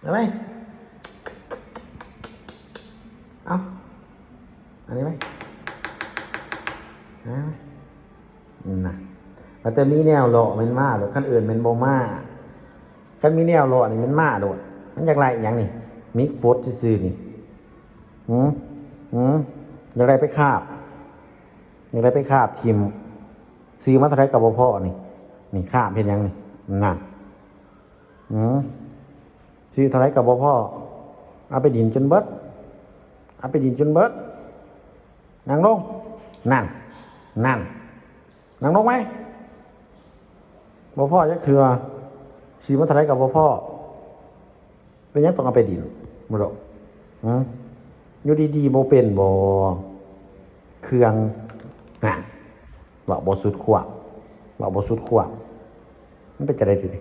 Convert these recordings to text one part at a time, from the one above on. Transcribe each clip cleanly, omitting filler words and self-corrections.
ได้ไหมเอาอันนี้ไหมนะน่ะแต่มีแนวหล่อมันมาโดดขั้นอื่นมันโบมาขั้นมีแนวหล่อนี่มันมาโดดมันอยากไรอย่างนี่มิกโฟดซื่อนี่อยากไรไปคาบอยากไรไปคาบทิมซื้อมาเท่าไรกับพ่อนี่คาบเป็นยังนี่นั่นซื้อเท่าไรกับพ่อเอาไปดินจนเบิดเอาไปดินจนเบิดนั่งลงนั่งนั่งลงไหมพ่อจะเถื่อซื้อมาเท่าไรกับพ่อเป็นยังต้องเอาไปดินมั้งหรออยู่ดีๆโบเป็นโบเครื่องน่ะบอกโบสุดขวบบอกโบสุดขวบมันเป็นจะได้ดิ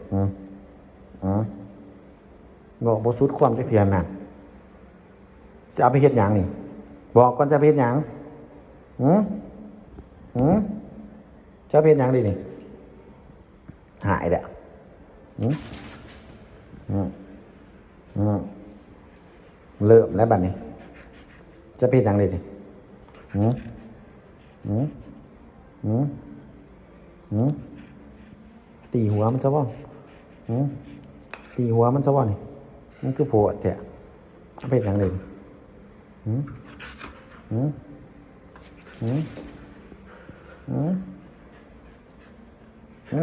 บอกโบสุดความจะเทียนน่ะจะเอาไปเฮ็ดหยังนี่บอกก่อนจะไปเฮ็ดหยังจะไปเฮ็ดหยังดินี่หายแล้วเริ่มแล้วบัดนี้จะเป็นยังไงดิตีหัวมันซะบ่ตีหัวมันซะบ่นี่มันคือโผล่แท้จะเป็นยังไงดิ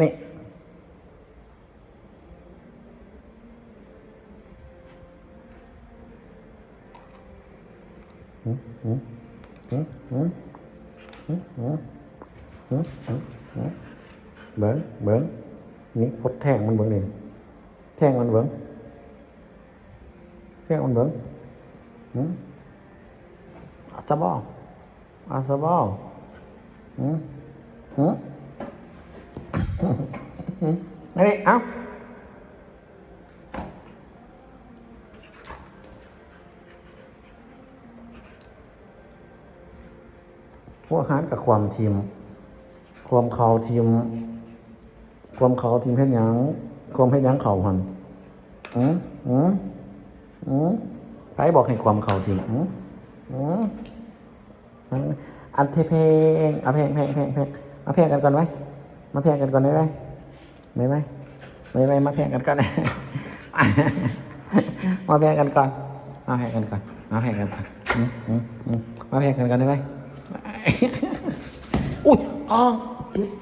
นี่เบิ้งนี่พดแท่งมันเบิ้งนี่แท่งมันเบิ้งอาซาบอนี่เอาพวกฮาร์ดกับความทีมความเขาทีมเพชรยังความเพชรยังเข่าหันใครบอกให้ความเขาทีมอันเทเพลงเอาเพลงมาเพลงกันก่อนไหมมาเพลงกันก่อนได้ไหมไม่มาเพลงกันก่อนมาเพลงกันก่อนมาเพลงกันก่อนมาเพลงกันได้ไหมอุ้ยอ๋อจิ๊บ